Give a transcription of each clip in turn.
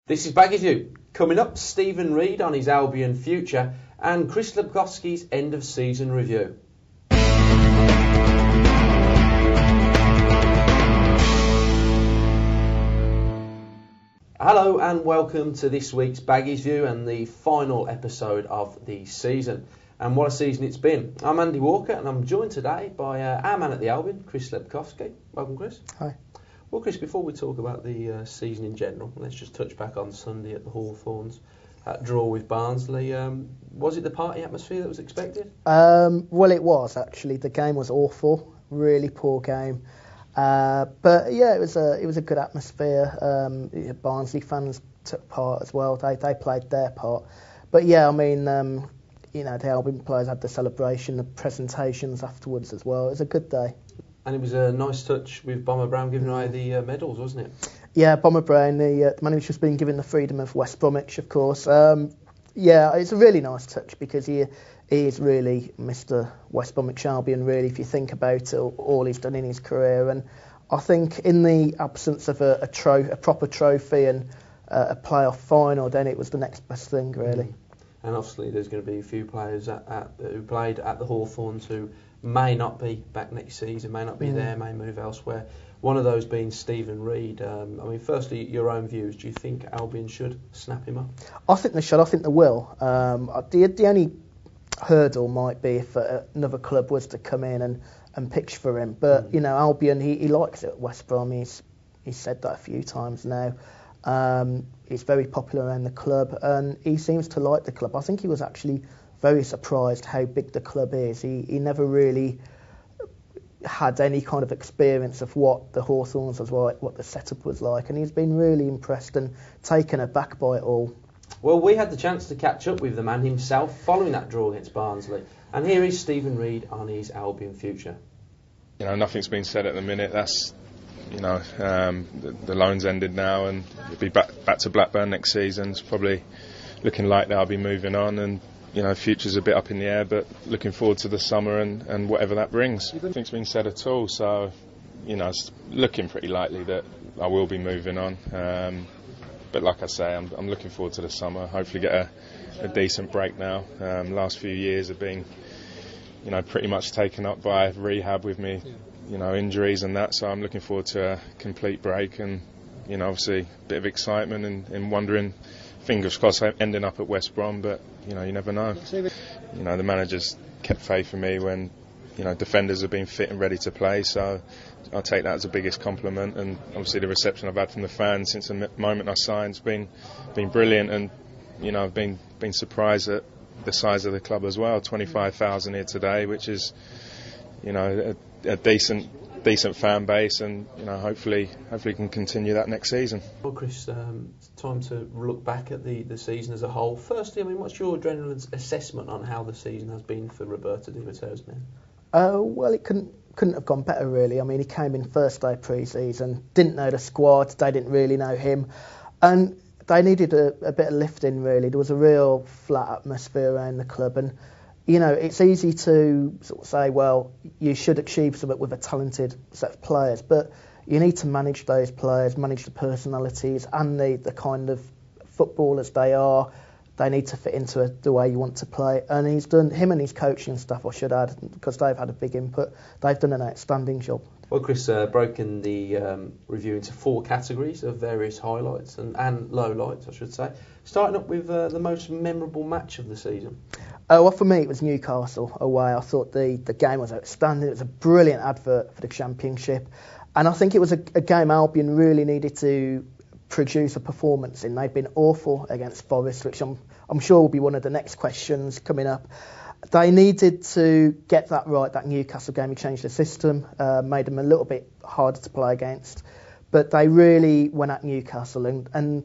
This is Baggies View. Coming up, Stephen Reid on his Albion future and Chris Lepkowski's end of season review. Hello and welcome to this week's Baggies View and the final episode of the season. And what a season it's been. I'm Andy Walker and I'm joined today by our man at the Albion, Chris Lepkowski. Welcome, Chris. Hi. Well, Chris, before we talk about the season in general, let's just touch back on Sunday at the Hawthorns, that draw with Barnsley. Was it the party atmosphere that was expected? Well, it was actually. The game was awful, really poor game. But yeah, it was a good atmosphere. Barnsley fans took part as well. They played their part. But yeah, I mean, the Albion players had the celebration, the presentations afterwards as well. It was a good day. And it was a nice touch with Bomber Brown giving away the medals, wasn't it? Yeah, Bomber Brown, the man who's just been given the freedom of West Bromwich, of course. Yeah, it's a really nice touch because he is really Mr. West Bromwich Albion, really, if you think about it, all he's done in his career. And I think in the absence of a proper trophy and a playoff final, then it was the next best thing, really. And obviously there's going to be a few players who played at the Hawthorns who may not be back next season, may not be there, may move elsewhere. One of those being Stephen Reid. I mean, firstly, your own views. Do you think Albion should snap him up? I think they should. I think they will. The only hurdle might be if another club was to come in and pitch for him. But, Albion, he likes it at West Brom. He's said that a few times now. He's very popular around the club and he seems to like the club. I think he was actually very surprised how big the club is. He never really had any kind of experience of what the Hawthorns was like, what the setup was like, and he's been really impressed and taken aback by it all. Well, we had the chance to catch up with the man himself following that draw against Barnsley, and here is Stephen Reid on his Albion future. Nothing's been said at the minute. That's the loan's ended now, and it'll be back to Blackburn next season. It's probably looking like they'll be moving on, and future's a bit up in the air, but looking forward to the summer and whatever that brings. Nothing's been said at all, so it's looking pretty likely that I will be moving on. But like I say, I'm looking forward to the summer. Hopefully get a decent break now. Last few years have been pretty much taken up by rehab with me, injuries and that. So I'm looking forward to a complete break and obviously a bit of excitement and wondering. Fingers crossed ending up at West Brom, but you never know. The manager's kept faith in me when defenders have been fit and ready to play, so I'll take that as the biggest compliment. And obviously the reception I've had from the fans since the moment I signed has been brilliant, and I've been surprised at the size of the club as well. 25,000 here today, which is a decent fan base, and hopefully can continue that next season. Well, Chris, it's time to look back at the season as a whole. Firstly, I mean, what's your general assessment on how the season has been for Roberto Di Matteo's men? Well, it couldn't have gone better, really. I mean, he came in first day pre-season, didn't know the squad, they didn't really know him, and they needed a bit of lifting, really. There was a real flat atmosphere around the club, and it's easy to sort of say, well, you should achieve something with a talented set of players, but you need to manage those players, manage the personalities and the kind of footballers they are. They need to fit into the way you want to play. And him and his coaching staff, I should add, because they've had a big input, they've done an outstanding job. Well, Chris, broken the review into 4 categories of various highlights and lowlights, I should say. Starting up with the most memorable match of the season. Well, for me, it was Newcastle away. I thought the game was outstanding. It was a brilliant advert for the Championship. And I think it was a game Albion really needed to produce a performance in. They'd been awful against Forest, which I'm sure will be one of the next questions coming up. They needed to get that right, that Newcastle game. He changed the system, made them a little bit harder to play against. But they really went at Newcastle and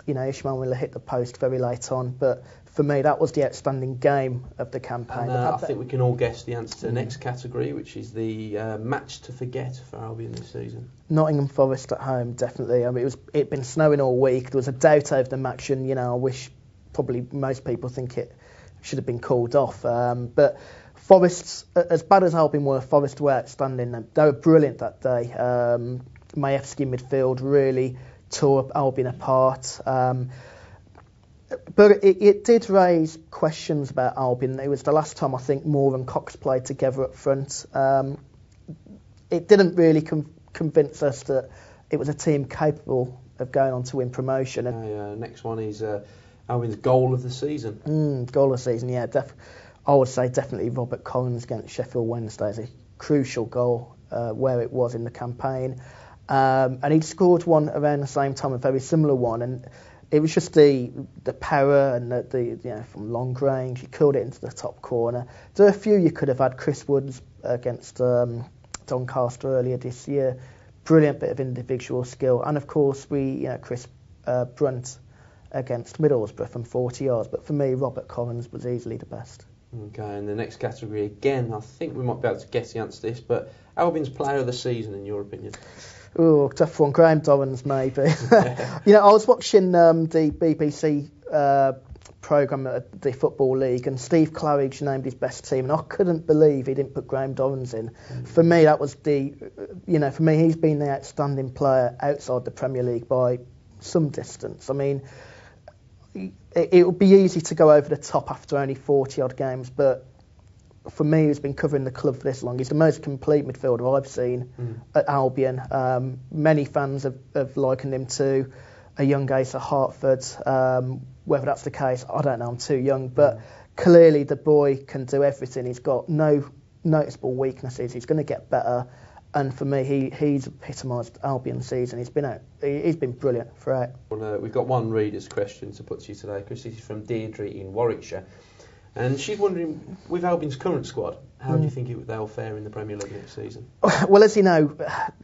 Ishmael Miller hit the post very late on. But for me, that was the outstanding game of the campaign. And, I think we can all guess the answer to the next category, which is the match to forget for Albion this season. Nottingham Forest at home, definitely. I mean, it'd been snowing all week. There was a doubt over the match, and I wish probably most people think it should have been called off. But Forest, as bad as Albion were, Forest were outstanding. They were brilliant that day. Majewski midfield really tore Albion apart. But it did raise questions about Albion. It was the last time I think Moore and Cox played together up front. It didn't really convince us that it was a team capable of going on to win promotion. And next one is Albion's goal of the season. Goal of the season, yeah. I would say definitely Robert Collins against Sheffield Wednesday is a crucial goal where it was in the campaign. And he'd scored one around the same time, a very similar one. And it was just the power and the from long range. He curled it into the top corner. There are a few you could have had. Chris Woods against Doncaster earlier this year. Brilliant bit of individual skill. And of course, Chris Brunt against Middlesbrough from 40 yards. But for me, Robert Collins was easily the best. Okay, and the next category again, I think we might be able to guess the answer to this, but Albion's player of the season, in your opinion? Oh, tough one. Graham Dorrans, maybe. I was watching the BBC programme at the Football League, and Steve Claridge named his best team, and I couldn't believe he didn't put Graham Dorrans in. For me, that was for me, he's been the outstanding player outside the Premier League by some distance. I mean, it would be easy to go over the top after only 40-odd games, but for me, who's been covering the club for this long, he's the most complete midfielder I've seen at Albion. Many fans have likened him to a young Asa Hartford. Whether that's the case, I don't know, I'm too young, but clearly the boy can do everything. He's got no noticeable weaknesses. He's going to get better. And for me, he's epitomised Albion season. He's been brilliant throughout. Well, we've got one reader's question to put to you today, Chris. This is from Deirdre in Warwickshire. And she's wondering, with Albion's current squad, how do you think they'll fare in the Premier League next season? Well, as you know,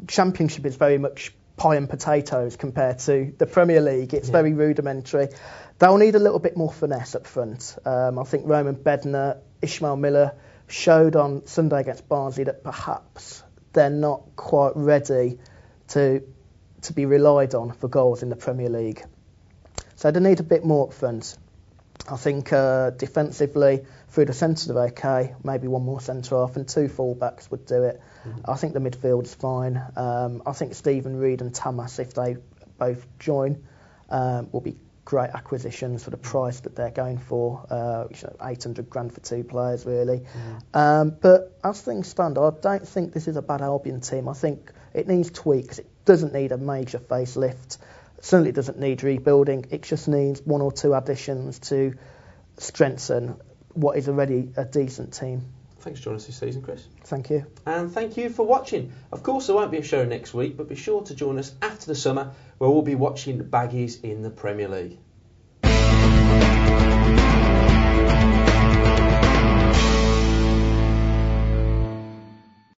Championship is very much pie and potatoes compared to the Premier League. It's very rudimentary. They'll need a little bit more finesse up front. I think Roman Bednar, Ishmael Miller showed on Sunday against Barnsley that perhaps they're not quite ready to be relied on for goals in the Premier League. So they need a bit more up front. I think defensively, through the centre they're okay, maybe one more centre-half and two full-backs would do it. I think the midfield's fine. I think Stephen Reid and Tamas, if they both join, will be great acquisitions for the price that they're going for. $800,000 for two players, really. But as things stand, I don't think this is a bad Albion team. I think it needs tweaks. It doesn't need a major facelift. Certainly doesn't need rebuilding. It just needs one or two additions to strengthen what is already a decent team. Thanks for joining us this season, Chris. Thank you. And thank you for watching. Of course, there won't be a show next week, but be sure to join us after the summer where we'll be watching Baggies in the Premier League.